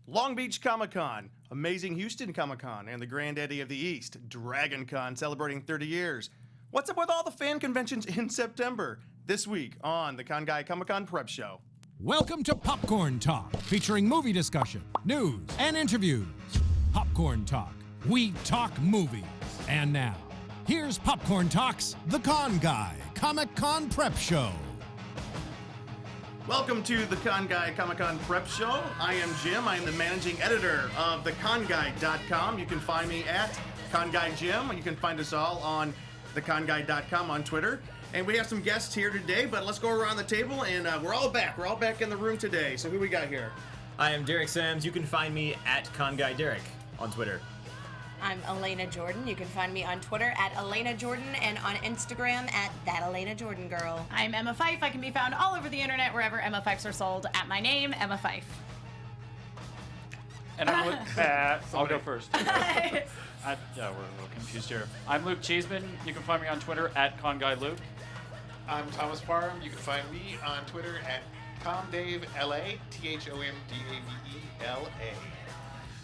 Long Beach Comic-Con, Amazing Houston Comic-Con, and the Granddaddy of the East, DragonCon, celebrating 30 years. What's up with all the fan conventions in September? This week on the Con Guy Comic-Con Prep Show. Welcome to Popcorn Talk, featuring movie discussion, news, and interviews. Popcorn Talk, we talk movies. And now, here's Popcorn Talk's The Con Guy Comic-Con Prep Show. Welcome to the Con Guy Comic-Con Prep Show. I am Jim. I am the managing editor of theconguy.com. You can find me at ConGuyJim. You can find us all on theconguy.com on Twitter. And we have some guests here today, but let's go around the table, and we're all back. We're all back in the room today. So who we got here? I am Derek Sams. You can find me at ConGuyDerek on Twitter. I'm Elena Jordan. You can find me on Twitter at Elena Jordan and on Instagram at That Elena Jordan Girl. I'm Emma Fyffe. I can be found all over the internet wherever Emma Fyffes are sold at my name, Emma Fyffe. And I'm Luke. I'll go first. We're a little confused here. I'm Luke Cheeseman. You can find me on Twitter at ConGuyLuke. I'm Thomas Parham. You can find me on Twitter at TomDaveLA, ThomDavela.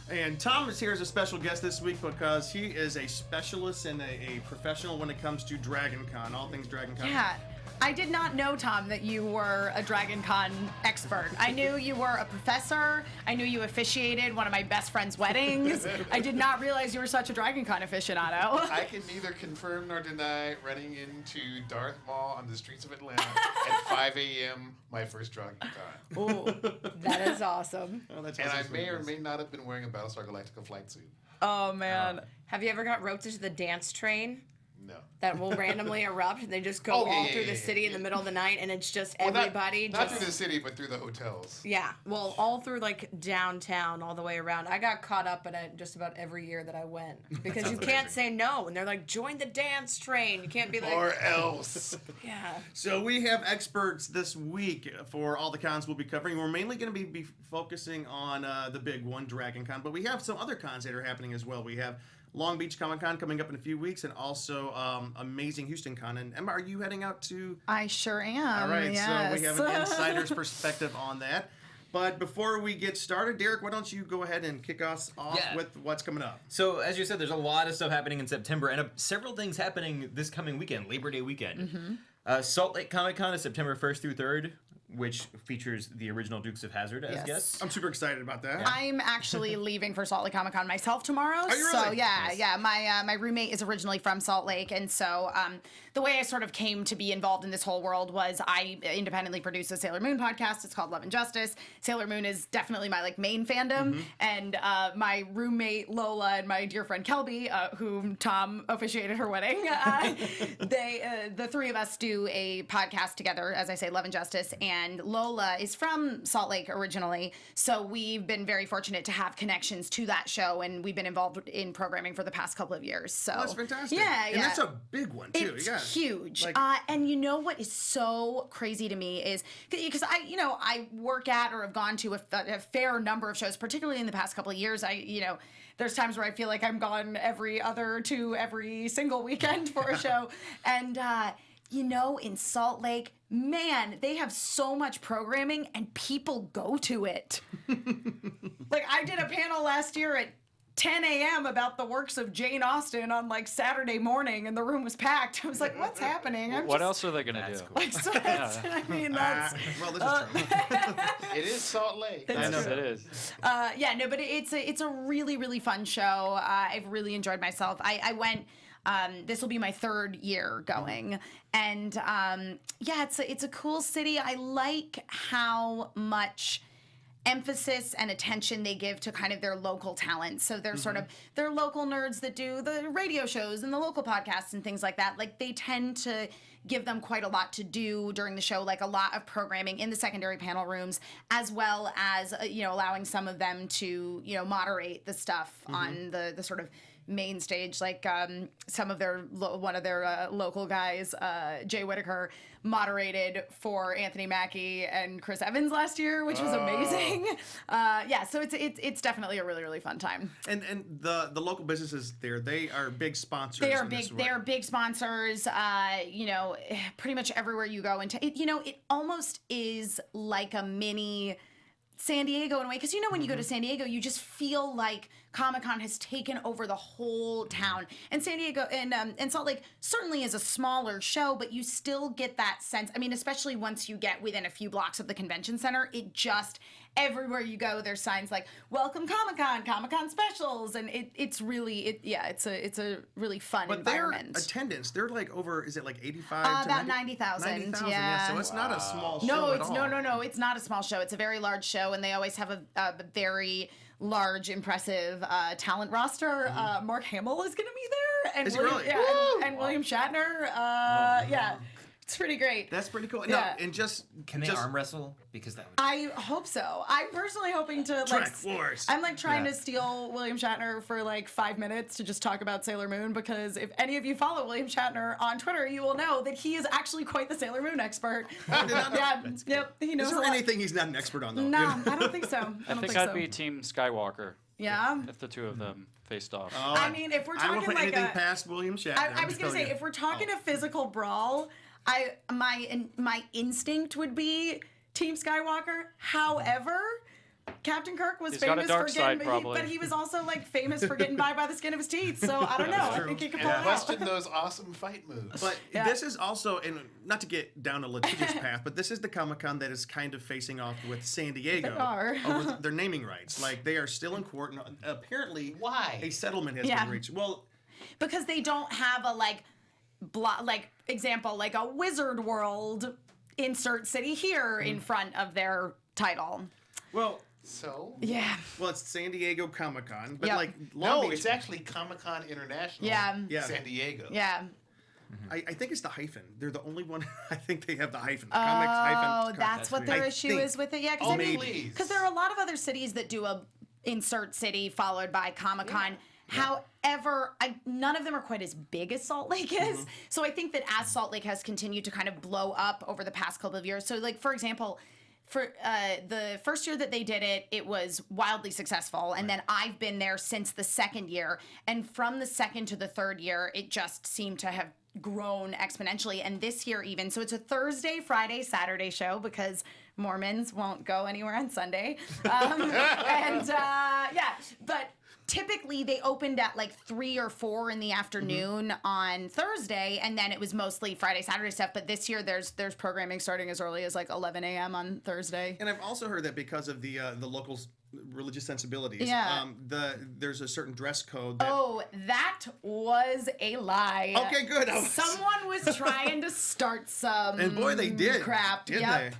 And Tom is here as a special guest this week because he is a specialist and a professional when it comes to DragonCon, all things DragonCon. Yeah. I did not know, Tom, that you were a DragonCon expert. I knew you were a professor. I knew you officiated one of my best friend's weddings. I did not realize you were such a DragonCon aficionado. I can neither confirm nor deny running into Darth Maul on the streets of Atlanta at 5 a.m. my first DragonCon. Oh, that is awesome. Oh, that's And I awesome. may or may not have been wearing a Battlestar Galactica flight suit. Oh, man. Have you ever got roped to the dance train? No. That will randomly erupt and they just go all through the city in the middle of the night and it's just everybody not through the city, but through the hotels. Yeah, well, all through like downtown, all the way around. I got caught up in it just about every year that I went because you can't say no, and they're like, "Join the dance train." You can't be like, Or else. yeah. So we have experts this week for all the cons we'll be covering. We're mainly going to be focusing on the big one, DragonCon, but we have some other cons that are happening as well. We have Long Beach Comic-Con coming up in a few weeks, and also Amazing Houston Con. And Emma, are you heading out to? I sure am. All right, yes. So we have an insider's perspective on that. But before we get started, Derek, why don't you go ahead and kick us off with what's coming up? So, as you said, there's a lot of stuff happening in September, and several things happening this coming weekend, Labor Day weekend. Mm-hmm. Salt Lake Comic Con is September 1st through 3rd, which features the original Dukes of Hazzard as guests. I'm super excited about that. I'm actually leaving for Salt Lake Comic Con myself tomorrow. Are you really? So yeah. My roommate is originally from Salt Lake, and so the way I sort of came to be involved in this whole world was I independently produce a Sailor Moon podcast. It's called Love and Justice. Sailor Moon is definitely my main fandom, and my roommate Lola and my dear friend Kelby, whom Tom officiated her wedding, the three of us do a podcast together. As I say, Love and Justice, and Lola is from Salt Lake originally, so we've been very fortunate to have connections to that show, and we've been involved in programming for the past couple of years. So That's fantastic. Yeah, And that's a big one, too. It's huge. And you know what is so crazy to me is because I work at or have gone to a fair number of shows, particularly in the past couple of years. There's times where I feel like I'm gone every single weekend for a show, and in Salt Lake, man, they have so much programming and people go to it. I did a panel last year at 10 a.m. about the works of Jane Austen on Saturday morning, and the room was packed. I was like, what's happening? What else are they going to do? Cool. That's Well, this is true. It is Salt Lake. I know it is. But it's a really, really fun show. I've really enjoyed myself. I went. This will be my third year going, and it's a cool city. I like how much emphasis and attention they give to kind of their local talent. So they're sort of they're local nerds that do the radio shows and the local podcasts and things like that. They tend to give them quite a lot to do during the show, a lot of programming in the secondary panel rooms, as well as allowing some of them to moderate the stuff on the sort of main stage, some of one of their local guys, Jay Whitaker, moderated for Anthony Mackie and Chris Evans last year, which was amazing. So it's definitely a really, really fun time. And the local businesses there, they are big sponsors. They are big sponsors. Pretty much everywhere you go into it. It almost is like a mini San Diego in a way, because when you go to San Diego, you just feel like Comic-Con has taken over the whole town. And San Diego and Salt Lake certainly is a smaller show, but you still get that sense. I mean, especially once you get within a few blocks of the convention center, it just everywhere you go, there's signs like "Welcome Comic-Con," Comic-Con specials, and it's really it's a really fun environment. Their attendance, they're like over, is it like 85 to about 90,000? 90,000, yeah. So it's not a small show No, at all. no, it's not a small show. It's a very large show, and they always have a very large, impressive talent roster. Mark Hamill is going to be there, and Is he really? and William Shatner. Yeah, it's pretty great. That's pretty cool. Yeah. No, and Can they arm wrestle? Because that would... I hope so. I'm personally hoping to Track Wars. I'm like trying to steal William Shatner for like 5 minutes to just talk about Sailor Moon, because if any of you follow William Shatner on Twitter, you will know that he is actually quite the Sailor Moon expert. Yep, he knows Is a there lot. anything he's not an expert on, though? No, I don't think so. I think I'd be Team Skywalker Yeah. if the two of them faced off. I mean, if we're I will talking put like anything a, past William Shatner. I was gonna say, if we're talking a physical brawl, my instinct would be Team Skywalker. However, Captain Kirk was He's got a famous dark for side, getting, probably. but he was also like famous for getting by the skin of his teeth. So I don't know. I think he could pull And it out. question those awesome fight moves. But this is also, and not to get down a litigious path, but this is the Comic-Con that is kind of facing off with San Diego They are. over their naming rights. Like, they are still in court, and apparently Why? a settlement has Yeah. been reached. Well, Because they don't have a example, like a Wizard World insert city here in front of their title. well, So? Yeah. it's San Diego Comic-Con, but Yep. like Long No, Beach, it's actually Comic-Con International. Yeah. San Diego. Yeah. I think it's the hyphen. They're the only one. I think they have the hyphen. Oh, Comics hyphen. that's what their I issue think. is with it. Yeah, Oh, maybe. because there are a lot of other cities that do a insert city followed by Comic-Con. However, none of them are quite as big as Salt Lake is. So I think that as Salt Lake has continued to kind of blow up over the past couple of years. So like, for example, for the first year that they did it, it was wildly successful. And then I've been there since the second year. And from the second to the third year, it just seemed to have grown exponentially. And this year even, so it's a Thursday, Friday, Saturday show because Mormons won't go anywhere on Sunday. But typically they opened at like 3 or 4 in the afternoon on Thursday, and then it was mostly Friday, Saturday stuff. But this year there's programming starting as early as like 11 a.m. on Thursday. And I've also heard that because of the locals' religious sensibilities, Yeah. there's a certain dress code. That, Oh, that was a lie. Okay, good. Someone was trying to start some And boy, they did. crap. Didn't Yep. they?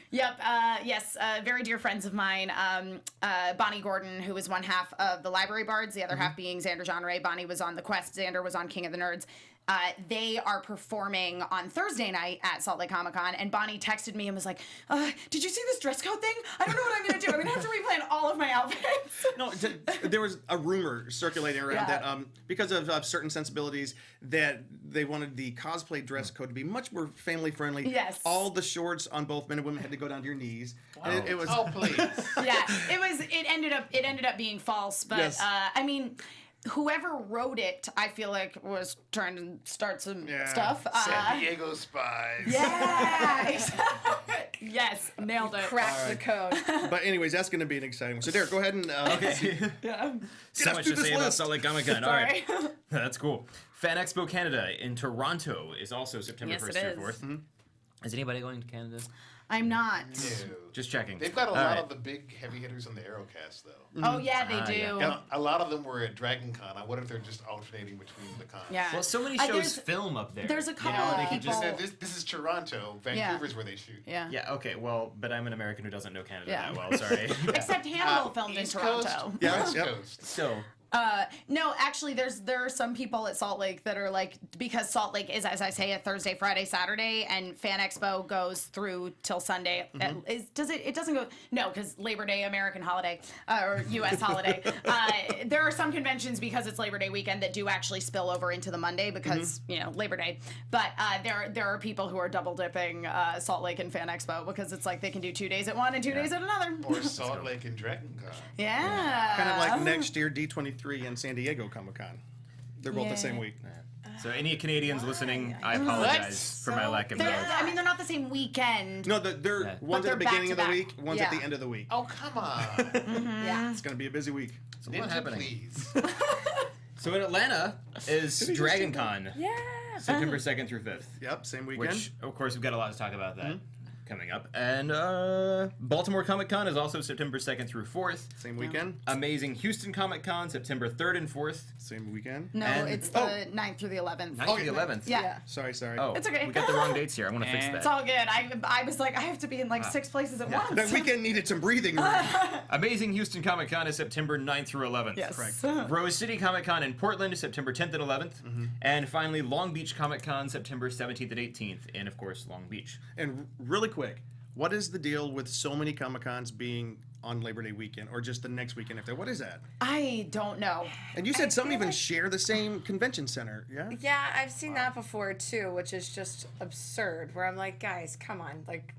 Yep. Yes. Very dear friends of mine, Bonnie Gordon, who was one half of the Library Bards, the other half being Xander Genre. Bonnie was on The Quest. Xander was on King of the Nerds. They are performing on Thursday night at Salt Lake Comic Con, and Bonnie texted me and was like, "Did you see this dress code thing? I don't know what I'm gonna do. I'm gonna have to replan all of my outfits." No, there was a rumor circulating around Yeah. that because of certain sensibilities that they wanted the cosplay dress code to be much more family friendly. Yes. All the shorts on both men and women had to go down to your knees. And it was. Oh, please. Yeah, it ended up being false, but Yes. I mean, whoever wrote it, I feel like was trying to start some stuff. San Diego Spies. Yeah. Yes, nailed it. Cracked the code. But anyways, that's going to be an exciting one. So Derek, go ahead and Yeah. So us much through to this say about list. Salt Lake Comic Con. All Sorry. right. That's cool. Fan Expo Canada in Toronto is also September Yes, 1st it through is. 4th. Is anybody going to Canada? I'm not. No. Just checking. They've got a All lot right. of the big heavy hitters on the Aerocast, though. Oh yeah, they do. yeah. And a lot of them were at Dragon Con. I wonder if they're just alternating between the cons. Yeah. Well, so many there's- shows film up there. there's a You couple know, of they could people- just. This is Toronto. Vancouver's where they shoot. Yeah. Yeah, okay, well, but I'm an American who doesn't know Canada Yeah. that well, sorry. Except Hannibal filmed in East Toronto. Coast, Yeah, West yep. Coast. Still. No, actually, there are some people at Salt Lake that are like, because Salt Lake is, as I say, a Thursday, Friday, Saturday, and Fan Expo goes through till Sunday. It doesn't go, no, because Labor Day, American holiday, or U.S. holiday. There are some conventions because it's Labor Day weekend that do actually spill over into the Monday because, Labor Day. But there are people who are double dipping Salt Lake and Fan Expo because it's like they can do 2 days at one and 2 days at another. Or Salt Lake and Dragon Con. Yeah. kind of like next year D23 and San Diego Comic Con. They're both the same week. So any Canadians listening, I apologize for my lack of knowledge. I mean, they're not the same weekend. No, they're one's at the they're beginning of the back-to-back. week, one's at the end of the week. Oh, come on. Yeah. It's gonna be a busy week. So what's Ninja, happening? please. So in Atlanta is Dragon Con, Yeah. September 2nd through 5th. Yep, same weekend. Which, of course, we've got a lot to talk about that coming up. And Baltimore Comic Con is also September 2nd through 4th. Same weekend. Amazing Houston Comic Con, September 3rd and 4th. Same weekend. No, And- it's the 9th through the 11th. 9th through the 11th. Yeah. Sorry. Oh, It's okay. We got the wrong dates here. I want to fix And- that. It's all good. I was like, I have to be in like 6 places at once. That weekend needed some breathing room. Amazing Houston Comic Con is September 9th through 11th. Yes. Correct. Rose City Comic Con in Portland is September 10th and 11th. And finally, Long Beach Comic Con, September 17th and 18th. And, of course, Long Beach. And really quick, what is the deal with so many Comic Cons being on Labor Day weekend or just the next weekend after? What is that? I don't know. And you said some feel even like- share the same convention center, yeah? Yeah, I've seen that before too, which is just absurd. Where I'm like, guys, come on, like,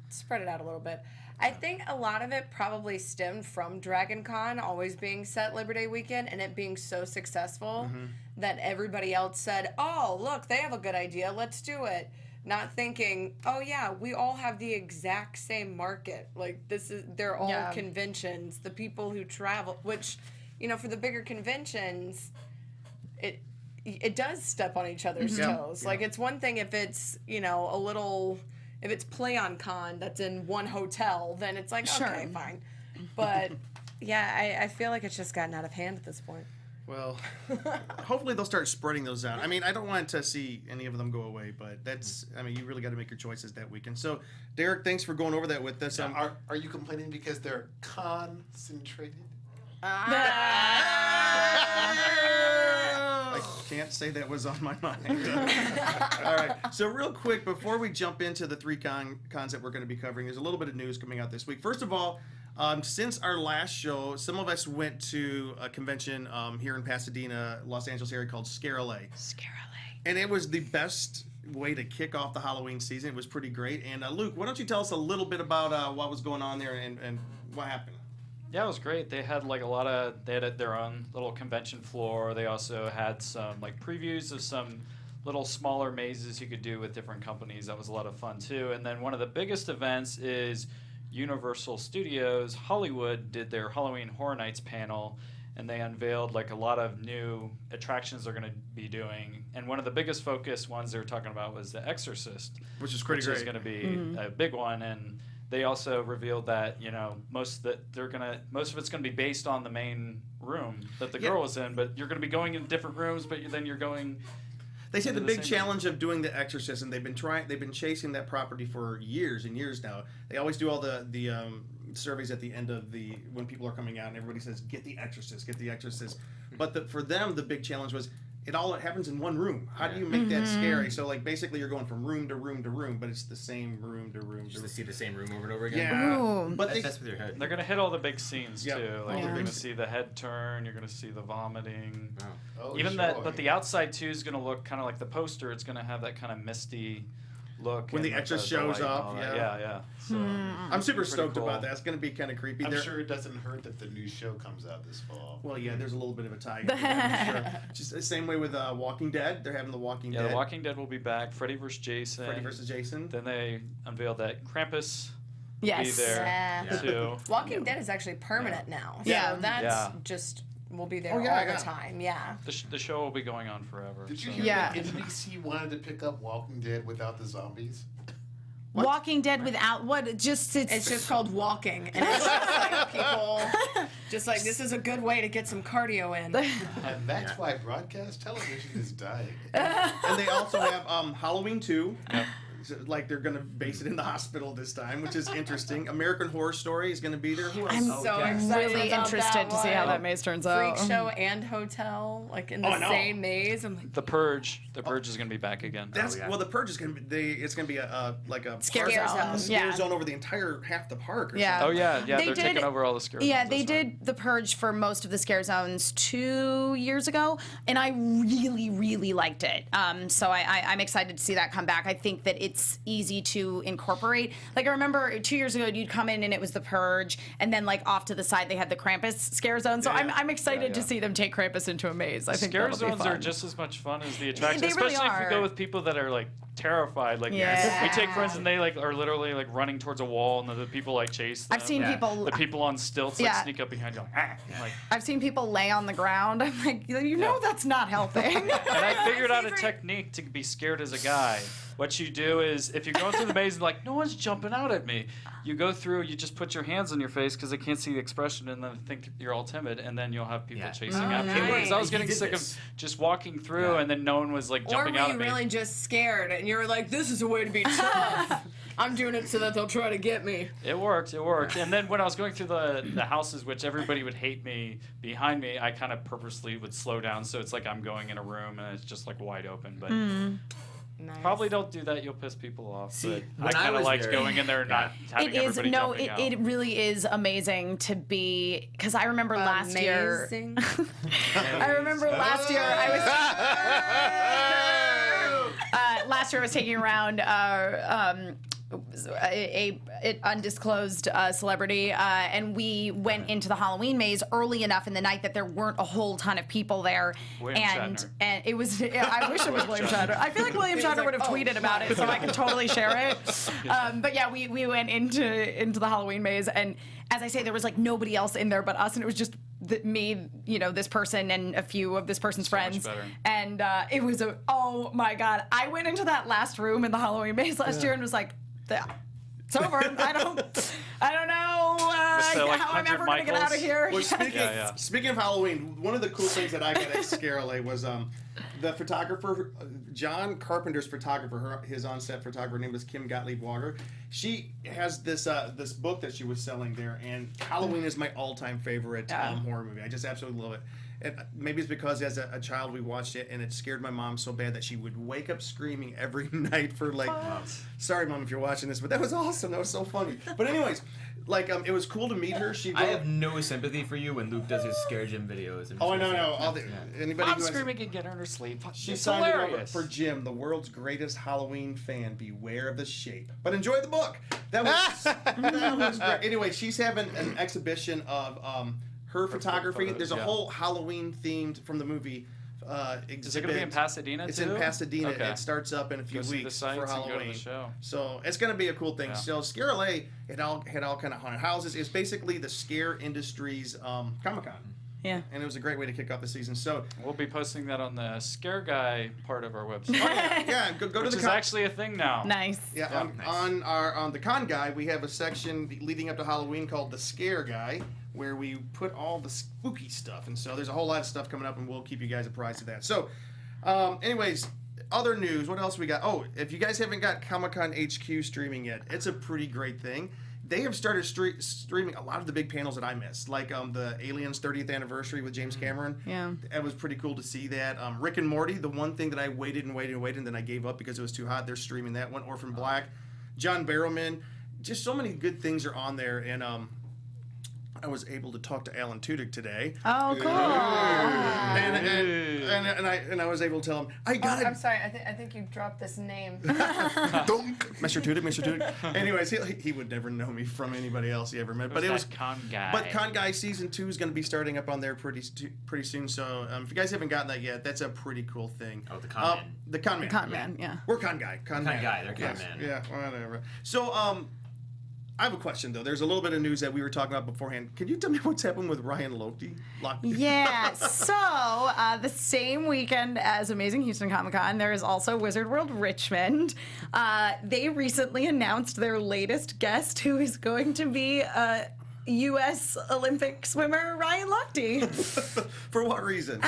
spread it out a little bit. I think a lot of it probably stemmed from Dragon Con always being set Labor Day weekend and it being so successful that everybody else said, "Oh, look, they have a good idea. Let's do it." Not thinking, "Oh yeah, we all have the exact same market. Like they're all Yeah. conventions. The people who travel, which, you know, for the bigger conventions, it does step on each other's toes. Like it's one thing if it's, you know, if it's Play on Con that's in one hotel, then it's like, Sure. okay, fine. But yeah, I feel like it's just gotten out of hand at this point. Well, hopefully they'll start spreading those out. I mean, I don't want to see any of them go away, but you really got to make your choices that weekend. So, Derek, thanks for going over that with us. Are you complaining because they're concentrated? I can't say that was on my mind. All right. So real quick, before we jump into the three cons that we're going to be covering, there's a little bit of news coming out this week. First of all, since our last show, some of us went to a convention here in Pasadena, Los Angeles area called Scarlet. And it was the best way to kick off the Halloween season. It was pretty great. And Luke, why don't you tell us a little bit about what was going on there and what happened? Yeah, it was great. They had they had their own little convention floor. They also had some like previews of some little smaller mazes you could do with different companies. That was a lot of fun too. And then one of the biggest events is Universal Studios Hollywood did their Halloween Horror Nights panel, and they unveiled like a lot of new attractions they're going to be doing. And one of the biggest focus ones they were talking about was The Exorcist, Which is pretty which great. is going to be a big one. And they also revealed that most of it's going to be based on the main room that the girl was in, but you're going to be going in different rooms, but then you're going. They said the into the big same challenge of doing The Exorcist, and they've been chasing that property for years and years now. They always do all the surveys at the end of when people are coming out, and everybody says, "Get The Exorcist, get The Exorcist." But for them, the big challenge was it happens in one room. How do you make that scary? So like basically you're going from room to room to room, but it's the same room to room to Just room. to see the same room over and over again. Yeah, Ooh. but they, That's with your head. They're going to hit all the big scenes Yep. too. All Like the you're big going to s- see the head turn. You're going to see the vomiting. Wow. Oh, Even sure. that, but the outside too is going to look kind of like the poster. It's going to have that kind of misty look When and the like Exorcist the shows light and up, all that. yeah. yeah. So I'm super pretty stoked cool. about that. It's going to be kind of creepy. I'm They're- sure it doesn't hurt that the new show comes out this fall. Well, yeah, there's a little bit of a tie. into that, I'm sure. Just the same way with Walking Dead. They're having The Walking Yeah, Dead. The Walking Dead will be back. Freddy vs. Jason. Freddy vs. Jason. Then they unveiled that Krampus will Yes. be there Yeah. too. Walking Dead is actually permanent now. Yeah. So that's Yeah. just will be there Oh, yeah, all yeah. the time. Yeah. The show will be going on forever. Did you so- hear Yeah. that NBC wanted to pick up Walking Dead without the zombies? Walking Dead without what? It's just called walking, and it's just like people, just like this is a good way to get some cardio in. And that's why broadcast television is dying. And they also have Halloween 2. So, like they're going to base it in the hospital this time, which is interesting. American Horror Story is going to be there. Who else? I'm so I'm excited really about interested that to see how one. that maze turns Freak out. Show and hotel, like in the Oh, no. same maze. I'm like, The Purge is going to be back again. That's well, the Purge is going to be. It's going to be a Scare park- zone. a scare Yeah. zone over the entire half the park. Or Yeah. something. Oh yeah, They they're did- taking over all the scare Yeah, zones, they that's right. did the Purge for most of the scare zones 2 years ago, and I really, really liked it. So I'm excited to see that come back. I think that it's easy to incorporate. Like I remember 2 years ago, you'd come in and it was The Purge, and then like off to the side they had the Krampus scare zone. So I'm excited to see them take Krampus into a maze. I think Scare that'll be zones fun. are just as much fun as the attraction, They really especially if are. you go with people that are like terrified. Like Yeah. we take friends and they like are literally like running towards a wall, and the people like chase them. I've seen people. The people on stilts like Yeah. sneak up behind you. Like, like, I've seen people lay on the ground. I'm like, you know, that's not helping. and I figured out a technique to be scared as a guy. What you do is, if you're going through the maze and like, no one's jumping out at me, you go through, you just put your hands on your face because they can't see the expression, and then think you're all timid, and then you'll have people chasing after you. nice. Because I was You getting did sick this. of just walking through, and then no one was like Or jumping were out you at me. really just scared and you were like, this is a way to be tough. I'm doing it so that they'll try to get me. It worked. And then when I was going through the houses, which everybody would hate me behind me, I kind of purposely would slow down, so it's like I'm going in a room and it's just like wide open. But Nice. probably don't do that. You'll piss people off. See, but when I I kind of was liked there- going in there and not having It is everybody no, jumping out. it really is amazing to be because I remember last year. Amazing. I remember last year I was. Last year I was taking around a undisclosed celebrity, and we went into the Halloween maze early enough in the night that there weren't a whole ton of people there, William and Shatner. and it was. I wish it was William Shatner. I feel like William Shatner would have tweeted about it, so I can totally share it. But yeah, we went into the Halloween maze, and as I say, there was like nobody else in there but us, and it was just me, you know, this person and a few of this person's friends, better. and it was oh my god, I went into that last room in the Halloween maze last year and was like, it's over. I don't know like, how I'm 100 ever gonna get out of Michaels? here. Well, Yeah. speaking of Halloween, one of the cool things that I got at Scarelay was the photographer, John Carpenter's photographer, his on-set photographer name was Kim Gottlieb Walker. She has this this book that she was selling there, and Halloween is my all-time favorite horror movie. I just absolutely love it. And maybe it's because as a child we watched it and it scared my mom so bad that she would wake up screaming every night for like, sorry mom if you're watching this, but that was awesome. That was so funny. But anyways, like it was cool to meet her. She I have no sympathy for you when Luke does his Scare Jim videos. Oh, I know. Anybody I'm who has- screaming and get her in her sleep. She It's signed it over hilarious. for Jim, the world's greatest Halloween fan. Beware of the shape. But enjoy the book. That was great. Anyway, she's having an exhibition of her photography. photos, There's a yeah. whole Halloween themed from the movie exhibit. Is it going to be in Pasadena It's too? in Pasadena. Okay. It starts up in a few Go see the weeks sites for and go to the Halloween. show. So it's going to be a cool thing. Yeah. So Scarelay had all kind of haunted houses. It's basically the scare industry's Comic-Con. Yeah. And it was a great way to kick off the season. So We'll be posting that on the Scare Guy part of our website, yeah, go to which the is actually a thing now. Nice. Yeah, Yeah. on the Con Guy, we have a section leading up to Halloween called the Scare Guy, where we put all the spooky stuff. And so there's a whole lot of stuff coming up, and we'll keep you guys apprised of that. So, anyways, other news. What else we got? Oh, if you guys haven't got Comic-Con HQ streaming yet, it's a pretty great thing. They have started streaming a lot of the big panels that I missed, like the Aliens 30th anniversary with James Cameron. Yeah. It was pretty cool to see that. Rick and Morty, the one thing that I waited and then I gave up because it was too hot. They're streaming that one. Orphan Black, John Barrowman, just so many good things are on there. And I was able to talk to Alan Tudyk today. Oh, cool. And I was able to tell him, I got I'm it. sorry. I think you dropped this name. Mr. Tudyk. Anyways, he would never know me from anybody else he ever met. But it was Con Guy. But Con Guy Season 2 is going to be starting up on there pretty soon. So if you guys haven't gotten that yet, that's a pretty cool thing. Oh, the Con Man. The Con Man. Con Man, yeah. We're Con Guy. Con Man. Guy, they're Con Yes. Man. Yeah, whatever. So I have a question, though. There's a little bit of news that we were talking about beforehand. Can you tell me what's happened with Ryan Lochte? Yeah, so the same weekend as Amazing Houston Comic Con, there is also Wizard World Richmond. They recently announced their latest guest, who is going to be U.S. Olympic swimmer Ryan Lochte. For what reason?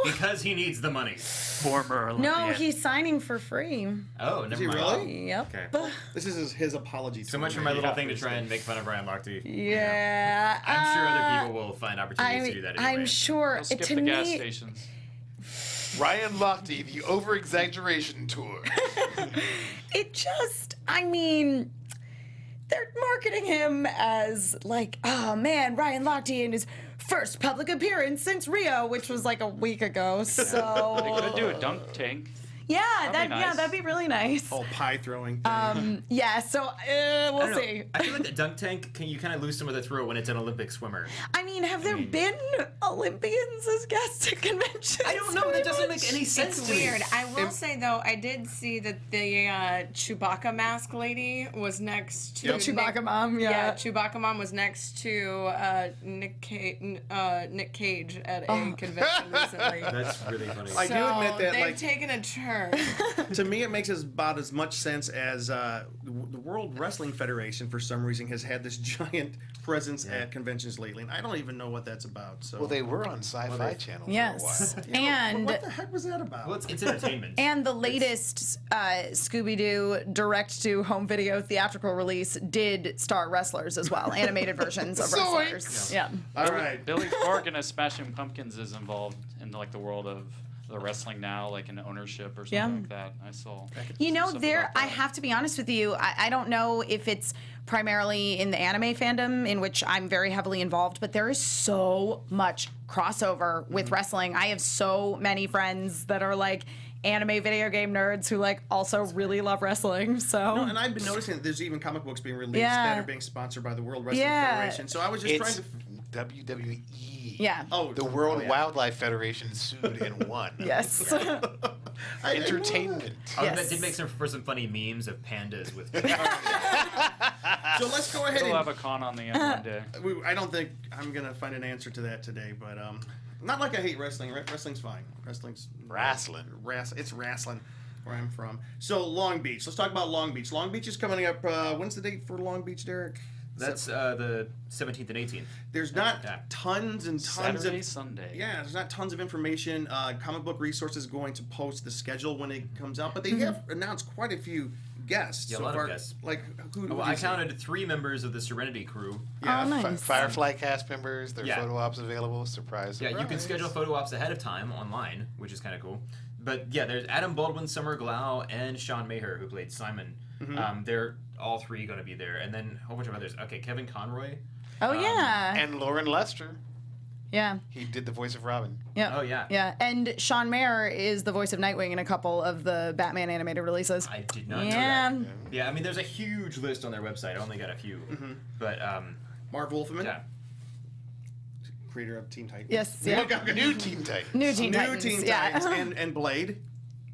Because he needs the money. Former Olympian. No, he's signing for free. Oh, never he mind. really? Yep. Okay. This is his apology. So much for my little thing to try and make fun of Ryan Lochte. Yeah. I'm sure other people will find opportunities to do that anyway. I'm sure. I'll skip to the me, gas stations. Ryan Lochte, the over-exaggeration tour. it just, they're marketing him as like, oh man, Ryan Lochte in his first public appearance since Rio, which was like a week ago. They So could do a dunk tank. Yeah, That'd be nice. that'd be really nice. Whole pie throwing thing. Yeah, so we'll see. I feel like the dunk tank, you kind of lose some of the throw when it's an Olympic swimmer. I mean, have there been Olympians as guests at conventions? I don't know. That doesn't make any sense It's to me. weird. I will say though, I did see that the Chewbacca mask lady was next to Chewbacca mom, Yeah, Chewbacca mom was next to Nick Cage at a convention recently. That's really funny. I do admit that, they've like, taken a turn. to me, it makes about as much sense as the World Wrestling Federation, for some reason, has had this giant presence at conventions lately, and I don't even know what that's about. So, Well, they were on Sci-Fi Channel Yes, for a while. but and what the heck was that about? Well, it's entertainment. and the latest Scooby-Doo direct-to-home video theatrical release did star wrestlers as well, animated versions of Zoinks! wrestlers. Yeah. All right. Billy Corgan as Smashing Pumpkins is involved in like the world of the wrestling now, like in ownership or something like that. I saw. You know, stuff there. about that. I have to be honest with you. I don't know if it's primarily in the anime fandom, in which I'm very heavily involved, but there is so much crossover with wrestling. I have so many friends that are like anime video game nerds who like also really love wrestling. So. No, and I've been noticing that there's even comic books being released Yeah. that are being sponsored by the World Wrestling Yeah. Federation. So I was just It's trying to. WWE. Yeah. Oh, The World oh, yeah. Wildlife Federation sued and won. Yes. I didn't know Entertainment. Oh, Yes. that did make for some funny memes of pandas with. that. So let's go ahead We'll have and. a con on the end one day. I don't think I'm gonna find an answer to that today, but not like I hate wrestling. Wrestling's fine. Wrestling's Wrestling. It's wrestling where I'm from. So Long Beach. Let's talk about Long Beach. Long Beach is coming up. When's the date for Long Beach, Derek? That's the 17th and 18th. There's not Yeah. tons and tons Saturday, of Sunday. yeah. There's not tons of information. Comic Book Resource is going to post the schedule when it comes out, but they have announced quite a few guests. Yeah, a so lot of far. guests. Like who? Well, would I you say? counted 3 members of the Serenity crew. Yeah, Oh, nice. Firefly cast members, their Yeah. photo ops available. Surprise! Yeah, you can surprise. schedule photo ops ahead of time online, which is kind of cool. But yeah, there's Adam Baldwin, Summer Glau, and Sean Maher, who played Simon. They're all 3 going to be there, and then a whole bunch of others. Okay, Kevin Conroy. Oh yeah. And Lauren Lester. Yeah. He did the voice of Robin. Yeah. Oh, yeah. Yeah. And Sean Mayer is the voice of Nightwing in a couple of the Batman animated releases. I did not know Yeah. that. Yeah, I mean, there's a huge list on their website. I only got a few. But, Marv Wolfman, yeah. creator of Teen Titans. Yes. Yeah. New Teen Titans. New Teen New Titans. Teen yeah. Titans and Blade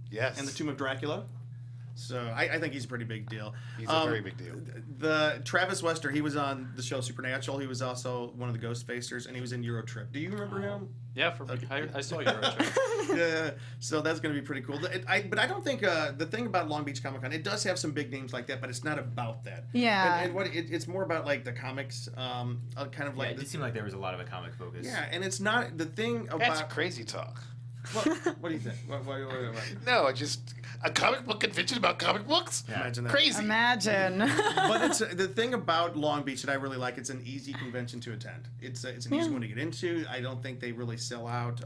Yes. and the Tomb of Dracula. So I think he's a pretty big deal. He's a very big deal. The Travis Wester, he was on the show Supernatural. He was also one of the Ghost Facers, and he was in Eurotrip. Do you remember him? Yeah, I saw your trip. Yeah. So that's going to be pretty cool. But I don't think the thing about Long Beach Comic Con, it does have some big names like that, but it's not about that. Yeah. And what it's more about like the comics, kind of Yeah, like it did seem like there was a lot of a comic focus. yeah. And it's not the thing about. That's crazy talk. What do you think? What No, just a comic book convention about comic books? Yeah. Imagine that. Crazy. Imagine. But it's the thing about Long Beach that I really like. It's an easy convention to attend. It's an easy one to get into. I don't think they really sell out,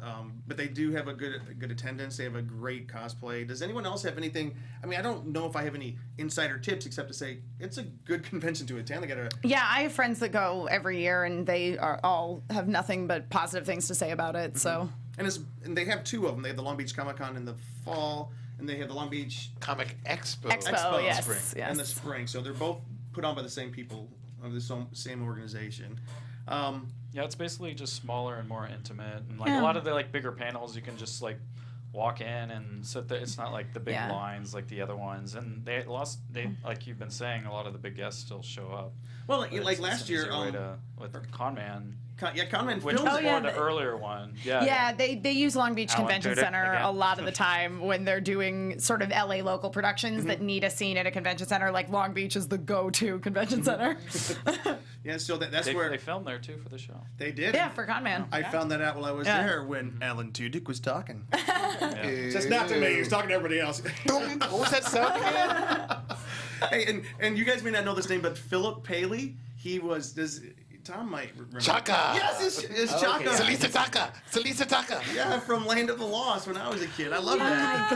but they do have a good attendance. They have a great cosplay. Does anyone else have anything? I mean, I don't know if I have any insider tips except to say it's a good convention to attend. They got a Yeah, I have friends that go every year, and they are all have nothing but positive things to say about it. So. and they have 2 of them. They have the Long Beach Comic Con in the fall, and they have the Long Beach Comic Expo. Expo. in yes, spring. yes. In the spring. So they're both put on by the same people of the same organization. Yeah, it's basically just smaller and more intimate, and like Yeah. a lot of the like bigger panels, you can just like walk in and sit there. It's not like the big Yeah. lines like the other ones, and they like you've been saying, a lot of the big guests still show up. Well, But like it's last an year, easier way to, with Conman, Conman which filmed was it. yeah, more the they- earlier one. Yeah, they use Long Beach Alan Convention Tudyk Center again. a lot of the time when they're doing sort of LA local productions that need a scene at a convention center. Like Long Beach is the go-to convention center. Yeah, so that's they, where they filmed there too for the show. they did. Yeah, for Conman. I found that out while I was Yeah. there when Alan Tudyk was talking. Yeah. Just not to me. He was talking to everybody else. What was that sound again? Hey, and you guys may not know this name, but Philip Paley, he was. Tom might remember. Chaka. Yes, it's Chaka. Salisa Taka. Salisa Taka. Yeah, from Land of the Lost when I was a kid. I love Oh that.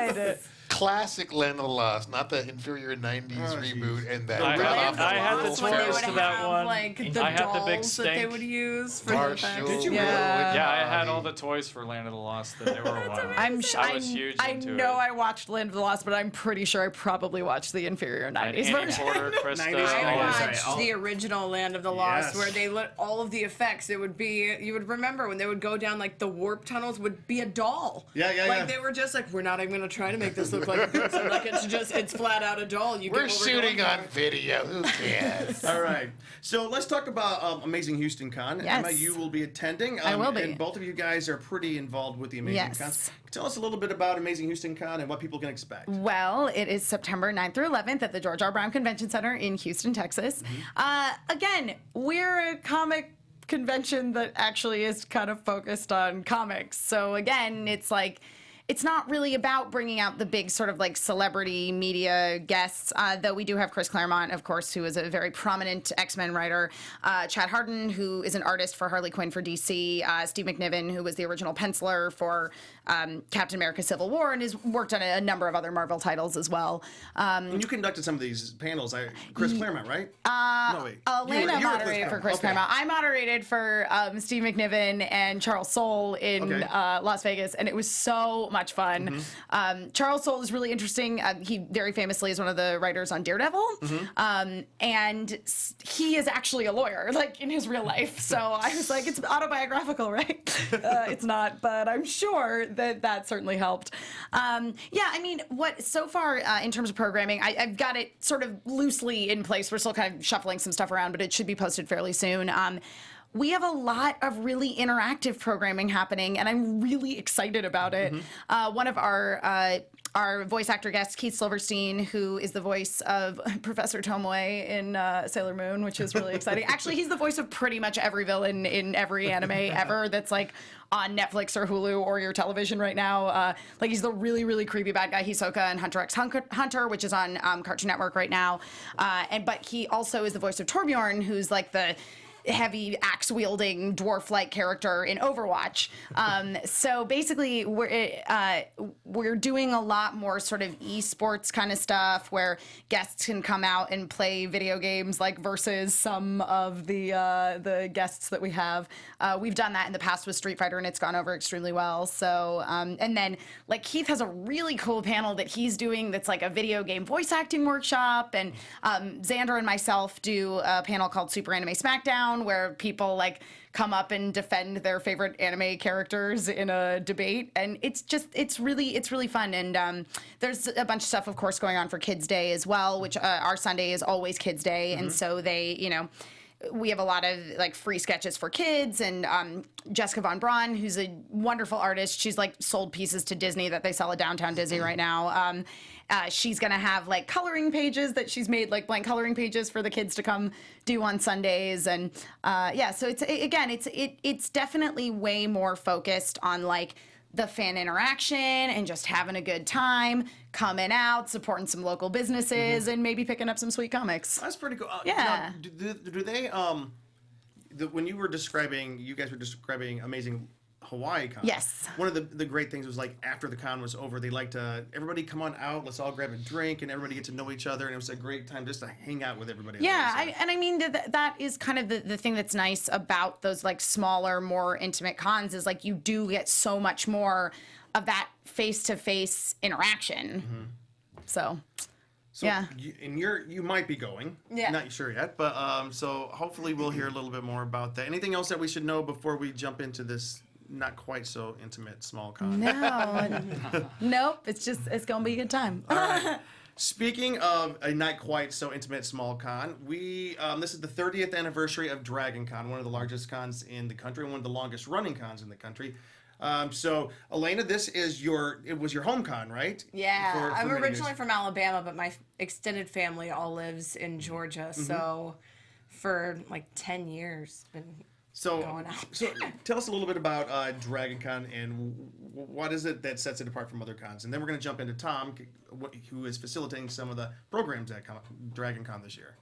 my God. classic Land of the Lost, not the inferior 90s reboot and that I had the That's when they toys would to that have, one. like, the I had the big dolls that they stink. would use for the Marshall. effects. Did you Yeah. Yeah, I had all the toys for Land of the Lost that they were wild. I was huge I into know it. I watched Land of the Lost, but I'm pretty sure I probably watched the inferior 90s Annie version. Porter, Krista. 90s. I Oh, watched sorry. the original Land of the Lost, Yes. where they let all of the effects. It would be, you would remember when they would go down like the warp tunnels, would be a doll. Yeah, yeah, Like yeah. they were just like, we're not even gonna try to make this look like a person. Like it's flat out a doll. You We're get what shooting going on for. video. Who cares? All right. So let's talk about Amazing Houston Con. Yes. Emma, you will be attending. I will be. And both of you guys are pretty involved with the Amazing Yes. Cons. Tell us a little bit about Amazing Houston Con and what people can expect. Well, it is September 9th through 11th at the George R. Brown Convention Center in Houston, Texas. Again, we're a comic convention that actually is kind of focused on comics. So again, it's not really about bringing out the big sort of like celebrity media guests, though we do have Chris Claremont, of course, who is a very prominent X-Men writer, Chad Hardin, who is an artist for Harley Quinn for DC, Steve McNiven, who was the original penciler for Captain America Civil War and has worked on a number of other Marvel titles as well. And you conducted some of these panels. Chris Claremont, right? No, wait. Alana You were Chris moderated for Chris Claremont. Claremont. I moderated for Steve McNiven and Charles Soule in Okay. Las Vegas, and it was so much fun. Charles Soule is really interesting. He very famously is one of the writers on Daredevil, and he is actually a lawyer, like in his real life. So I was like, it's autobiographical, right? It's not, but I'm sure that certainly helped. Yeah, I mean, what so far in terms of programming, I've got it sort of loosely in place. We're still kind of shuffling some stuff around, but it should be posted fairly soon. We have a lot of really interactive programming happening, and I'm really excited about it. One of our voice actor guests, Keith Silverstein, who is the voice of Professor Tomoe in Sailor Moon, which is really exciting. Actually, he's the voice of pretty much every villain in every anime ever that's like on Netflix or Hulu or your television right now. Like he's the really, really creepy bad guy, Hisoka in Hunter x Hunter, which is on Cartoon Network right now. But he also is the voice of Torbjorn, who's like the heavy axe-wielding dwarf-like character in Overwatch. So basically, we're doing a lot more sort of esports kind of stuff where guests can come out and play video games, like versus some of the guests that we have. We've done that in the past with Street Fighter, and it's gone over extremely well. So and then like Keith has a really cool panel that he's doing that's like a video game voice acting workshop, and Xander and myself do a panel called Super Anime Smackdown, where people like come up and defend their favorite anime characters in a debate, and it's really fun. And there's a bunch of stuff, of course, going on for Kids Day as well, which our Sunday is always Kids Day, and so we have a lot of like free sketches for kids, and Jessica Von Braun, who's a wonderful artist. She's like sold pieces to Disney that they sell at Downtown Disney right now. She's gonna have like coloring pages that she's made, like blank coloring pages for the kids to come do on Sundays, and so it's definitely way more focused on like the fan interaction and just having a good time, coming out, supporting some local businesses, and maybe picking up some sweet comics. That's pretty cool. Yeah. Now, do they when you guys were describing Amazing Hawaii Con. Yes. One of the great things was like after the con was over, they like to everybody come on out, let's all grab a drink, and everybody get to know each other, and it was a great time just to hang out with everybody. Yeah, I mean that is kind of the thing that's nice about those like smaller, more intimate cons is like you do get so much more of that face-to-face interaction. So yeah. You might be going. Yeah. Not sure yet, but so hopefully we'll hear a little bit more about that. Anything else that we should know before we jump into this not quite so intimate small con? No, nope. It's gonna be a good time. All right. Speaking of a not quite so intimate small con, this is the 30th anniversary of Dragon Con, one of the largest cons in the country, and one of the longest running cons in the country. So Elena, it was your home con, right? Yeah, For I'm many originally years. from Alabama, but my extended family all lives in Georgia. So for like 10 years, been going out. So tell us a little bit about Dragon Con and what is it that sets it apart from other cons, and then we're going to jump into Tom, who is facilitating some of the programs at Dragon Con this year.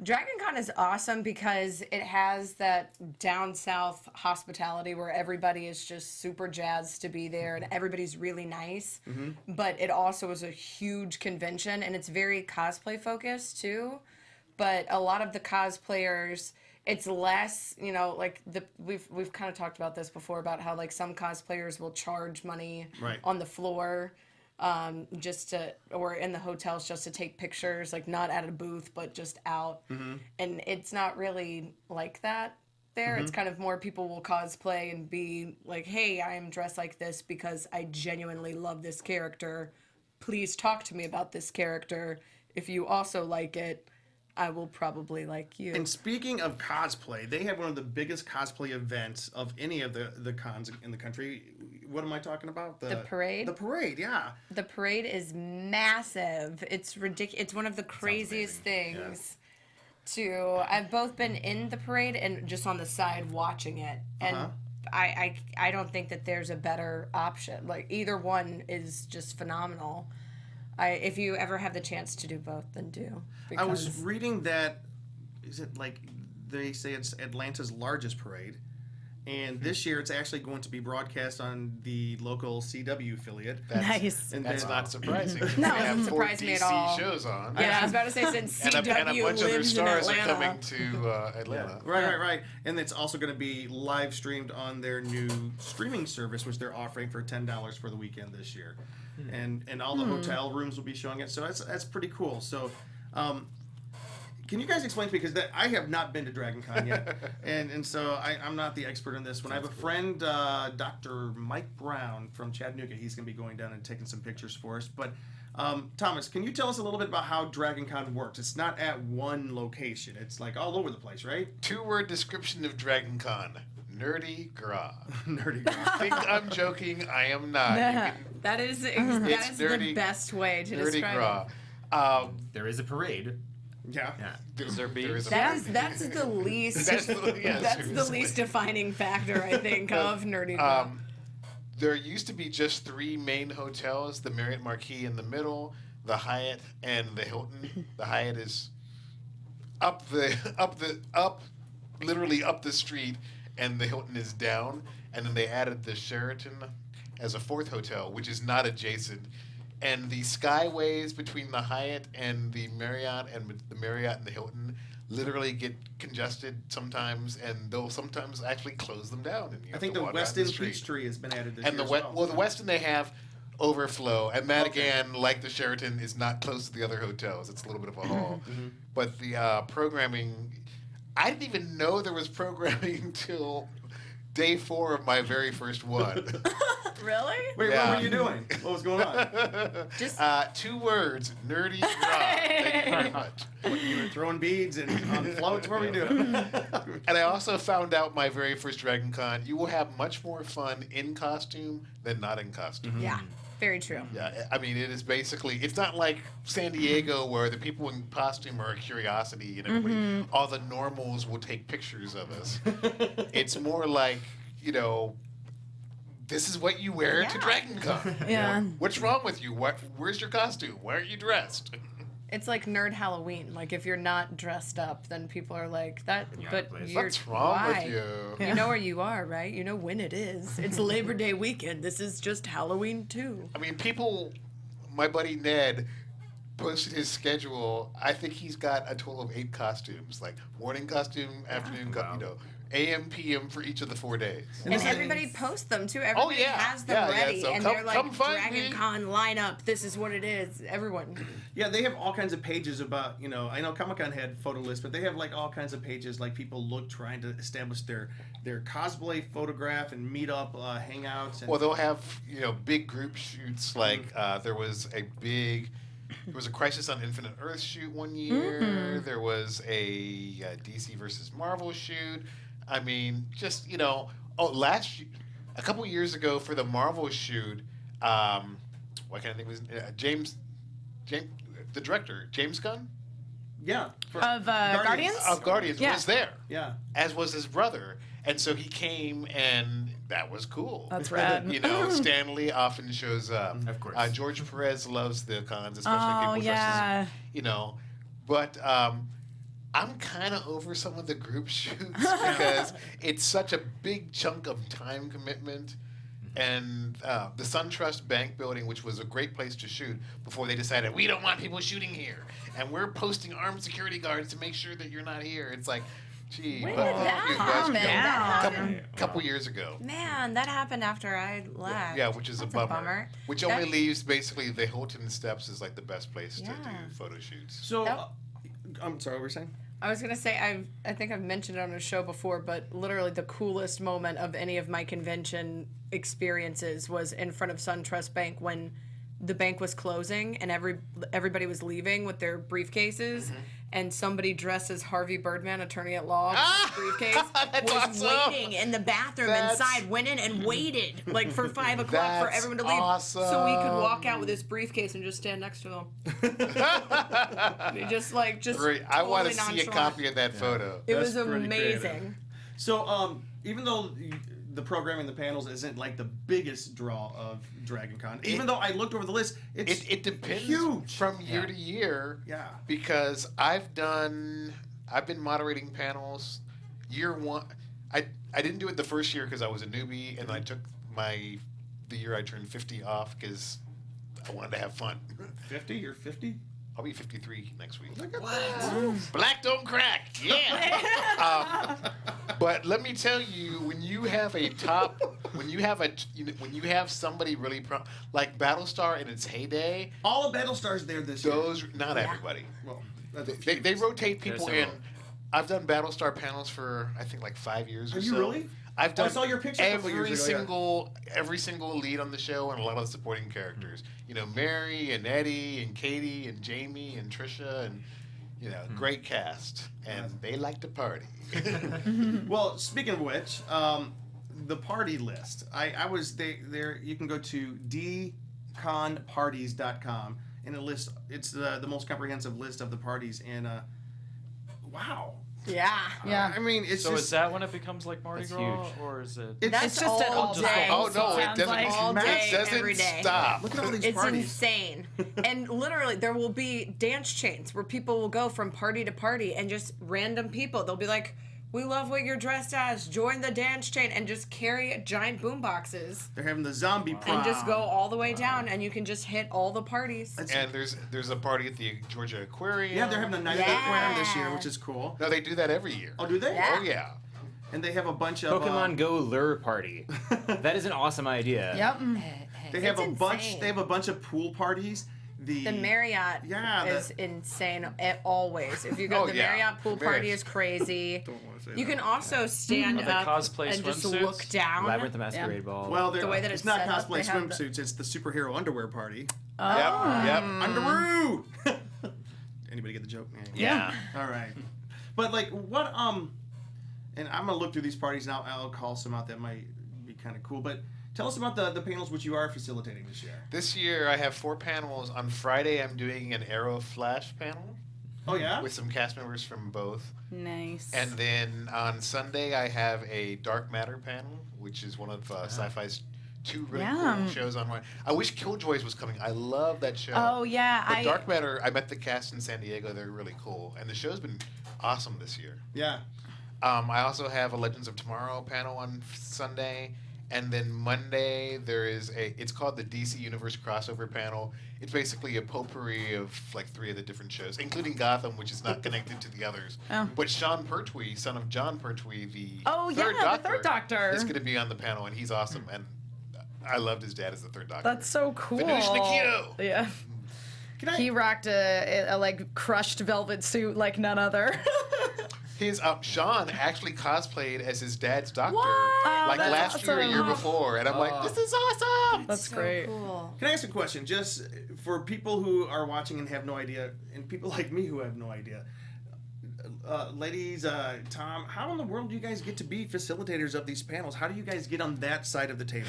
Dragon Con is awesome because it has that down south hospitality where everybody is just super jazzed to be there and everybody's really nice. But it also is a huge convention and it's very cosplay focused too. But a lot of the cosplayers, it's less, like we've kind of talked about this before about how like some cosplayers will charge money on the floor. Or in the hotels just to take pictures, like not at a booth, but just out. And it's not really like that there. It's kind of more people will cosplay and be like, hey, I am dressed like this because I genuinely love this character. Please talk to me about this character. If you also like it, I will probably like you. And speaking of cosplay, they have one of the biggest cosplay events of any of the cons in the country. What am I talking about? The parade? The parade, yeah. The parade is massive. It's ridiculous. It's one of the craziest things. I've both been in the parade and just on the side watching it. And I don't think that there's a better option. Like either one is just phenomenal. If you ever have the chance to do both, then do. I was reading that, is it like, they say it's Atlanta's largest parade. And this year, it's actually going to be broadcast on the local CW affiliate. Nice. And That's not surprising. No, They it have doesn't 4 surprise me at DC all. shows on. Yeah, I was about to say since And CW a bunch of their lives in stars are Atlanta. coming to Atlanta. Right. And it's also going to be live streamed on their new streaming service, which they're offering for $10 for the weekend this year. And all the hotel rooms will be showing it. So that's pretty cool. So can you guys explain to me, because I have not been to Dragon Con yet, and so I'm not the expert in this one. I have a friend, Dr. Mike Brown from Chattanooga. He's going to be going down and taking some pictures for us. But Thomas, can you tell us a little bit about how Dragon Con works? It's not at one location. It's like all over the place, right? 2-word description of Dragon Con. Nerdy gras. Nerdy gras. Think I'm joking. I am not. You can, That is the nerdy- best way to nerdy describe gras. it. There is a parade. Yeah. Is there bees? There is a That's the least That's the- yeah, that's the seriously. least defining factor I think of nerdy gras. There used to be just 3 main hotels: the Marriott Marquis in the middle, the Hyatt, and the Hilton. The Hyatt is literally up the street, and the Hilton is down. And then they added the Sheraton as a 4th hotel, which is not adjacent. And the skyways between the Hyatt and the Marriott and the Hilton literally get congested sometimes, and they'll sometimes actually close them down. And you I think have the to walk out Westin the street. Peachtree has been added this And year the as well. the Westin, they have overflow, and that again, like the Sheraton, is not close to the other hotels. It's a little bit of a haul. But the programming, I didn't even know there was programming until day 4 of my very first one. Really? Wait, Yeah. what were you doing? What was going on? Just 2 words: nerdy gras. Thank you very much. You were throwing beads and on floats? What were you doing? And I also found out my very first Dragon Con, you will have much more fun in costume than not in costume. yeah, very true. Yeah, I mean, it is basically, it's not like San Diego where the people in costume are a curiosity and everybody, all the normals will take pictures of us. It's more like, this is what you wear to Yeah. Dragon Con. Yeah. What's wrong with you? Where's your costume? Why aren't you dressed? It's like nerd Halloween. Like if you're not dressed up, then people are like that. Yeah, But please. you're What's wrong why? with you? You know where you are, right? You know when it is. It's Labor Day weekend. This is just Halloween too. I mean, my buddy Ned posted his schedule. I think he's got a total of 8 costumes, like morning costume, afternoon, AM, PM for each of the 4 days. And everybody posts them too. Everybody yeah. has them Yeah, yeah. ready, So and come- they're like come find Dragon me. Con lineup. This is what it is. Everyone. Yeah, they have all kinds of pages about, I know Comic-Con had photo lists, but they have like all kinds of pages like people trying to establish their cosplay photograph and meet up, hangouts. And, Well, they'll have big group shoots. Like there was a Crisis on Infinite Earth shoot one year. There was a DC versus Marvel shoot. I mean, just a couple years ago for the Marvel shoot. Why can't I think of his James, the director, James Gunn yeah. Of Guardians? of Guardians Yeah. was there, Yeah. as was his brother, and so he came, and that was cool. That's rad. Stan Lee often shows up. Of course. George Perez loves the cons, especially Oh, people yeah. dressed as, But I'm kind of over some of the group shoots because it's such a big chunk of time commitment. And the SunTrust Bank building, which was a great place to shoot, before they decided, we don't want people shooting here. And we're posting armed security guards to make sure that you're not here. It's like, gee. When but did that you guys happen? go. That Couple years ago. Man, that happened after I left. Yeah, which is That's a bummer. Which That- only leaves basically the Hilton Steps is like the best place to Yeah. do photo shoots. So, That- I'm sorry, what were you saying? I was gonna say I think I've mentioned it on a show before, but literally the coolest moment of any of my convention experiences was in front of SunTrust Bank when the bank was closing and everybody was leaving with their briefcases, and somebody dressed as Harvey Birdman, attorney at law, with his briefcase, That's was awesome. waiting in the bathroom That's- inside, went in and waited like for 5 o'clock for That's everyone to leave, so he could walk out awesome. with his briefcase and just stand next to him. And he just Great. I want to totally see a nonchalant. copy of that photo. It was That's pretty amazing. creative. So, even though the programming, the panels isn't like the biggest draw of DragonCon, even though I looked over the list, It depends huge. from year to year. Yeah. Because I've been moderating panels. Year one, I didn't do it the first year because I was a newbie, and I took the year I turned 50 off because I wanted to have fun. 50? You're 50? I'll be 53 next week. Look at that. Black don't crack. Yeah. But let me tell you, when you have somebody really like Battlestar in its heyday, All of Battlestar's there this year. not everybody. Well, that's a They few. rotate people There's in. several. I've done Battlestar panels for I think like 5 years or Have so. you really? I've done I saw your picture a couple years ago, yeah. every single lead on the show and a lot of the supporting characters. You know, Mary and Eddie and Katie and Jamie and Trisha and great cast, and they like to party. Well, speaking of which, the party list. I was there. You can go to dconparties.com, and it's the most comprehensive list of the parties. And wow. Yeah. Yeah. I mean, it's So just is that when it becomes like Mardi That's Gras, huge. or is it? It's It's just an all day. Oh no, it Sounds doesn't. like all day, it doesn't every day. stop. Look at all these It's parties. insane. And literally, there will be dance chains where people will go from party to party and just random people. They'll be like, we love what you're dressed as. Join the dance chain, and just carry giant boom boxes They're having the zombie prom. and just go all the way down, and you can just hit all the parties. And there's a party at the Georgia Aquarium. Yeah, they're having a night at the Yeah. aquarium this year, which is cool. No, they do that every year. Oh, do they? Yeah. Oh yeah. And they have a bunch of Pokemon Go lure party. That is an awesome idea. Yep. They have It's a bunch. insane. They have a bunch of pool parties. The Marriott Yeah, is insane always. If you go, Oh, the yeah. Marriott pool The party Marriott. is crazy. Don't wanna say You that. can also stand Are they up cosplay and just swimsuits? look down. Labyrinth the Masquerade Ball. Well, the way that it's it's not set up, cosplay they have swimsuits. It's the superhero underwear party. Yep. Underwear. Anybody get the joke? Yeah. All right. But like, what? And I'm gonna look through these parties now. I'll call some out that might be kind of cool. But tell us about the panels which you are facilitating this year. This year I have 4 panels. On Friday I'm doing an Arrow Flash panel Oh yeah. with some cast members from both. Nice. And then on Sunday I have a Dark Matter panel, which is one of Sci-Fi's 2 really Yeah. cool shows on one. I wish Killjoys was coming. I love that show. Oh yeah, But Dark Matter, I met the cast in San Diego. They're really cool, and the show's been awesome this year. Yeah. I also have a Legends of Tomorrow panel on Sunday, and then Monday there is it's called the DC Universe Crossover panel. It's basically a potpourri of like 3 of the different shows, including Gotham, which is not connected to the others. Oh. But Sean Pertwee, son of John Pertwee, the Oh, third yeah, the Doctor, Third Doctor. is going to be on the panel, and he's awesome. And I loved his dad as the Third Doctor. That's so cool. Finish Nikito. Yeah. He rocked a like crushed velvet suit like none other. His Sean actually cosplayed as his dad's doctor, What? like That's last year, or awesome. year before, and I'm like, this is awesome. That's So great. cool. Can I ask a question, just for people who are watching and have no idea, and people like me who have no idea? Ladies, Tom, how in the world do you guys get to be facilitators of these panels? How do you guys get on that side of the table?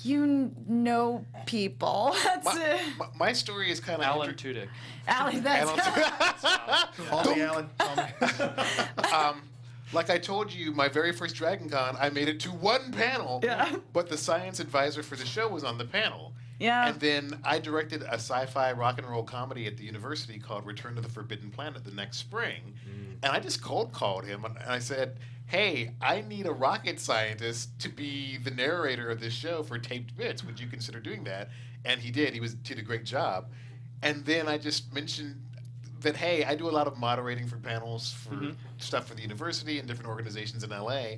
You know people. That's it. My story is kind of Alan Tudyk. Allie, that's Call me, Alan. Call me. Like I told you, my very first Dragon Con, I made it to 1 panel. Yeah. But the science advisor for the show was on the panel. Yeah. And then I directed a sci-fi rock and roll comedy at the university called Return to the Forbidden Planet the next spring. And I just cold called him and I said, hey, I need a rocket scientist to be the narrator of this show for Taped Bits. Would you consider doing that? And he did. He did a great job. And then I just mentioned that, hey, I do a lot of moderating for panels for stuff for the university and different organizations in LA.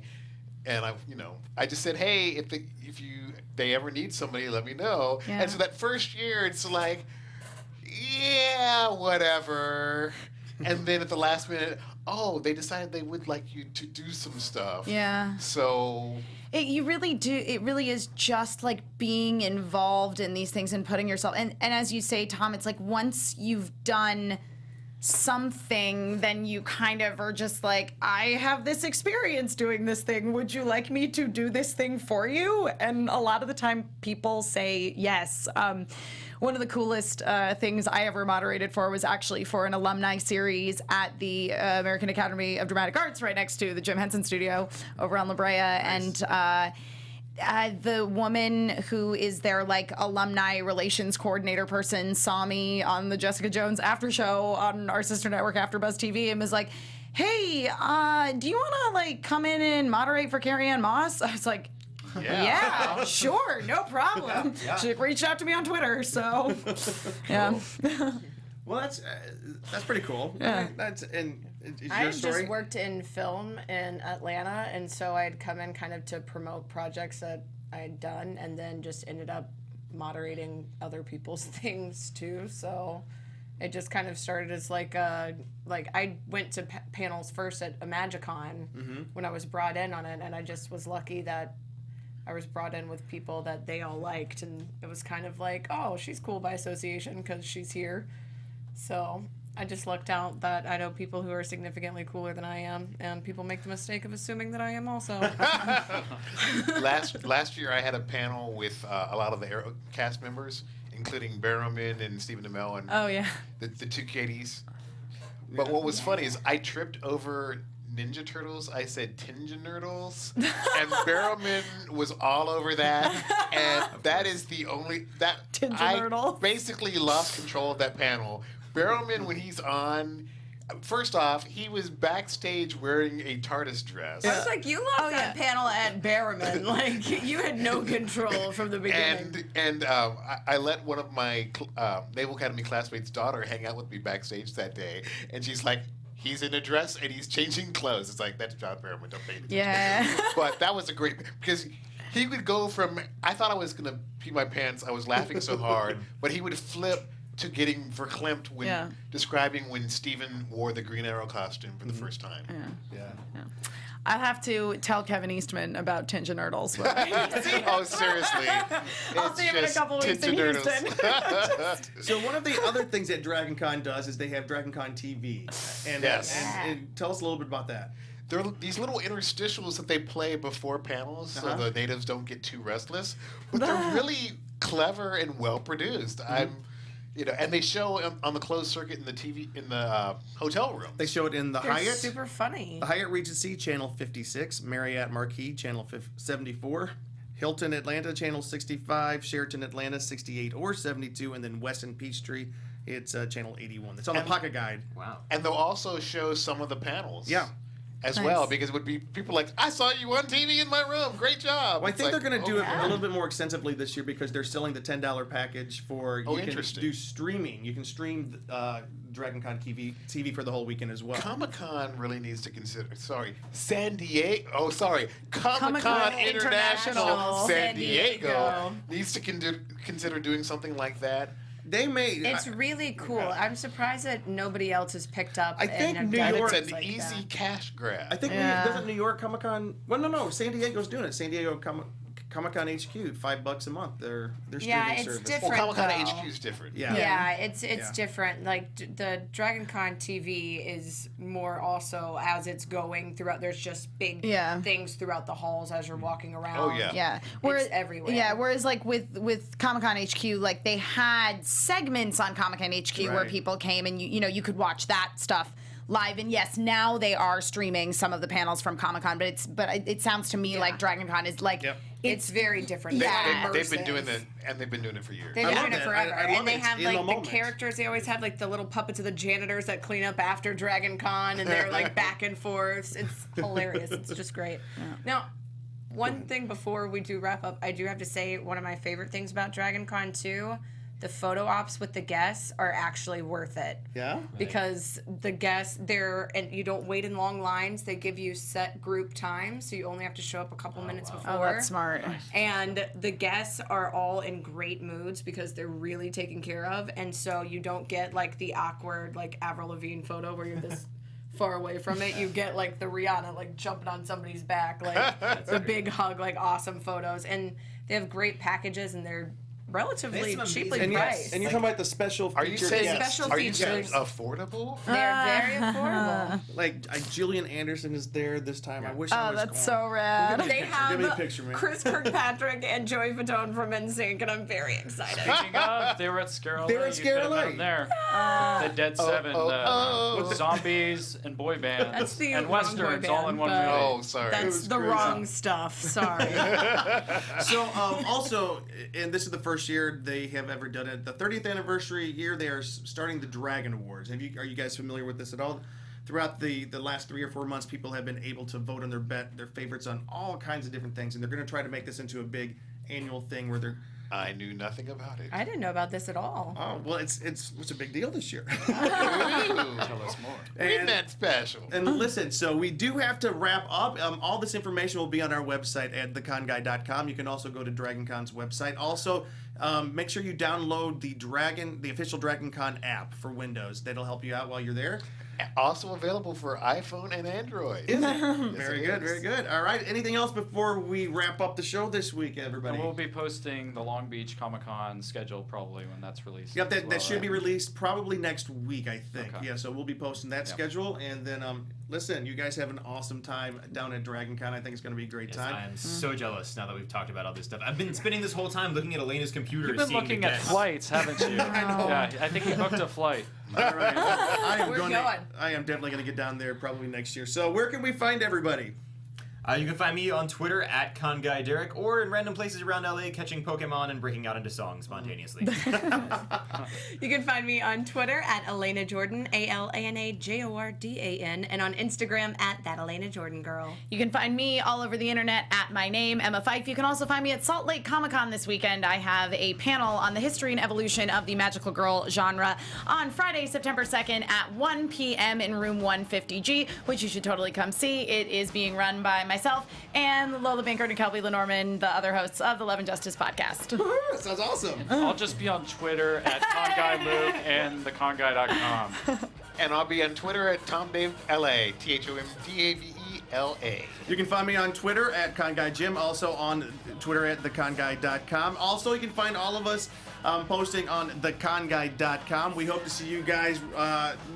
And I just said, hey, if they ever need somebody, let me know. Yeah. And so that first year, it's like, yeah, whatever. And then at the last minute, they decided they would like you to do some stuff. Yeah. So You really do. It really is just like being involved in these things and putting yourself. And as you say, Tom, it's like once you've done something, then you kind of are just like, I have this experience doing this thing. Would you like me to do this thing for you? And a lot of the time people say yes. One of the coolest things I ever moderated for was actually for an alumni series at the American Academy of Dramatic Arts right next to the Jim Henson studio over on La Brea. Nice. And the woman who is their like alumni relations coordinator person saw me on the Jessica Jones after show on our sister network AfterBuzz TV and was like, hey, do you want to like come in and moderate for Carrie Ann Moss? I was like, yeah, sure, no problem. She reached out to me on Twitter, so yeah. Well, that's pretty cool. Yeah. That's is I your had story. just worked in film in Atlanta, and so I'd come in kind of to promote projects that I had done, and then just ended up moderating other people's things too. So it just kind of started as like I went to panels first at MagiCon when I was brought in on it, and I just was lucky that I was brought in with people that they all liked, and it was kind of like, oh, she's cool by association because she's here. So I just lucked out that I know people who are significantly cooler than I am, and people make the mistake of assuming that I am also. last year I had a panel with a lot of the cast members, including Barrowman and Stephen Amell and Oh yeah. the two Katies. But what was funny is I tripped over Ninja Turtles. I said Tinja Nerdles, and Barrowman was all over that. And that is the only that Tinja I Nerdles. basically lost control of that panel. Barrowman, when he's on, first off, he was backstage wearing a TARDIS dress. I was like, you lost that panel at Barrowman. Like, you had no control from the beginning. And I let one of my Naval Academy classmates' daughter hang out with me backstage that day, and she's like, he's in a dress and he's changing clothes. It's like, that's John Barrowman, don't pay attention. Yeah. But that was a great, because he would go from, I thought I was going to pee my pants, I was laughing so hard, but he would flip to getting verklempt when describing when Steven wore the Green Arrow costume for the first time. Yeah. I'll have to tell Kevin Eastman about Tinja Nerdles. Oh, seriously. I'll see him in a couple weeks in Houston. So one of the other things that Dragon Con does is they have Dragon Con TV. And, Yes. and tell us a little bit about that. There are these little interstitials that they play before panels so the natives don't get too restless. But they're really clever and well produced. And they show on the closed circuit in the TV in the hotel room. They show it in the They're Hyatt. super funny. The Hyatt Regency, channel 56, Marriott Marquis, channel 74, Hilton Atlanta, channel 65, Sheraton Atlanta, 68 or 72, and then Westin Peachtree, it's channel 81. It's on the Pocket Guide. Wow. And they'll also show some of the panels. Yeah. As well, because it would be people like, I saw you on TV in my room. Great job. Well, I It's think like, they're going to do it okay. a little bit more extensively this year because they're selling the $10 package for you can interesting. do streaming. You can stream Dragon Con TV for the whole weekend as well. Comic-Con really needs to consider, San Diego, Comic-Con Comic-Con International San San Diego Diego. needs to consider doing something like that. They may. It's really cool. I'm surprised that nobody else has picked up. I think and New done York- It's things an like easy that. cash grab. I think doesn't New York Comic Con? Well, no, San Diego's doing it. San Diego Comic Con HQ, $5 a month. Their streaming Yeah, it's service. different. Well, Comic-Con though. HQ is different. Yeah. Yeah, it's Yeah. different. Like the Dragon Con TV is more also as it's going throughout. There's just big things throughout the halls as you're walking around. Oh, yeah. Yeah, It's everywhere. Yeah, whereas like with Comic Con HQ, like they had segments on Comic Con HQ where Right. people came and you could watch that stuff live. And yes, now they are streaming some of the panels from Comic-Con, but it sounds to me like Dragon Con is like It's very different. They've been doing it, and they've been doing it for years. They've been doing it it. forever. I love And they it. have It's in like the the moment. characters. They always have like the little puppets of the janitors that clean up after Dragon Con, and they're like back and forth. It's hilarious. It's just great. Now, one thing before we do wrap up, I do have to say one of my favorite things about Dragon Con 2, the photo ops with the guests are actually worth it. Yeah? Because the guests, and you don't wait in long lines. They give you set group times, so you only have to show up a couple minutes before. Oh, that's smart. And the guests are all in great moods because they're really taken care of, and so you don't get like the awkward like Avril Lavigne photo where you're this far away from it. You get like the Rihanna like jumping on somebody's back, like the big hug, like awesome photos, and they have great packages and they're relatively That's cheaply amazing. priced. And you're talking about the special Are you features. saying Special Are you saying features. affordable? They're very affordable. Like Gillian Anderson is there this time. I wish I Oh, was that's going. so rad. They Give me a have picture, man. Chris Kirkpatrick and Joey Fatone from NSYNC, and I'm very excited. Speaking of, they were at Scare They were at You Scare could've met LA. them there. The Dead Seven, zombies and boy bands That's the and wrong boy westerns all in band, one but- movie. Oh, sorry. That's the wrong stuff. Sorry. So also, and this is the first year they have ever done it. The 30th anniversary year, they are starting the Dragon Awards. Are you guys familiar with this at all? Throughout the last 3 or 4 months, people have been able to vote on their favorites on all kinds of different things, and they're going to try to make this into a big annual thing where they're. I knew nothing about it. I didn't know about this at all. Oh well, it's a big deal this year. Ooh. Tell us more. Isn't that special? And listen, so we do have to wrap up. All this information will be on our website at theconguy.com. You can also go to DragonCon's website. Also, make sure you download the official DragonCon app for Windows. That'll help you out while you're there. Also available for iPhone and Android. Is it? Yes, Very it good, is. very good. All right. Anything else before we wrap up the show this week, everybody? And we'll be posting the Long Beach Comic Con schedule probably when that's released. Yep, as that well, should be right? released probably next week, I think. Okay. Yeah, so we'll be posting that schedule. And then, listen, you guys have an awesome time down at DragonCon. I think it's going to be a great Yes, time. I am so jealous now that we've talked about all this stuff. I've been spending this whole time looking at Elena's computer. You've been seeing looking the at guests. flights, haven't you? I know. Yeah, I think you booked a flight. All right. We're going. I am definitely going to get down there probably next year. So where can we find everybody? You can find me on Twitter at ConGuyDerek or in random places around LA catching Pokemon and breaking out into songs spontaneously. You can find me on Twitter at Elena Jordan, ALANAJORDAN, and on Instagram at that Elena Jordan girl. You can find me all over the internet at my name, Emma Fyffe. You can also find me at Salt Lake Comic Con this weekend. I have a panel on the history and evolution of the magical girl genre on Friday, September 2nd at 1 p.m. in room 150G, which you should totally come see. It is being run by myself and Lola Bankert and Kelby Lenormand, the other hosts of the Love and Justice podcast. That sounds awesome. I'll just be on Twitter at ConGuyLuke and theconguy.com. And I'll be on Twitter at TomDaveLA, THOMDAVELA. You can find me on Twitter at ConGuyJim, also on Twitter at theconguy.com. Also, you can find all of us posting on theconguy.com. We hope to see you guys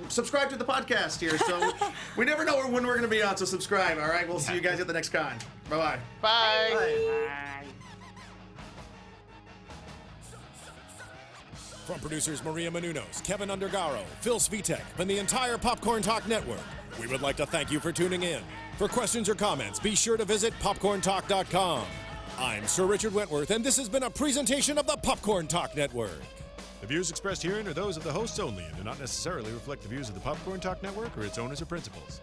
subscribe to the podcast here. So we never know when we're going to be on, so subscribe. All right, we'll see you guys at the next con. Bye-bye. Bye. From producers Maria Menounos, Kevin Undergaro, Phil Svitek, and the entire Popcorn Talk Network, we would like to thank you for tuning in. For questions or comments, be sure to visit popcorntalk.com. I'm Sir Richard Wentworth, and this has been a presentation of the Popcorn Talk Network. The views expressed herein are those of the hosts only and do not necessarily reflect the views of the Popcorn Talk Network or its owners or principals.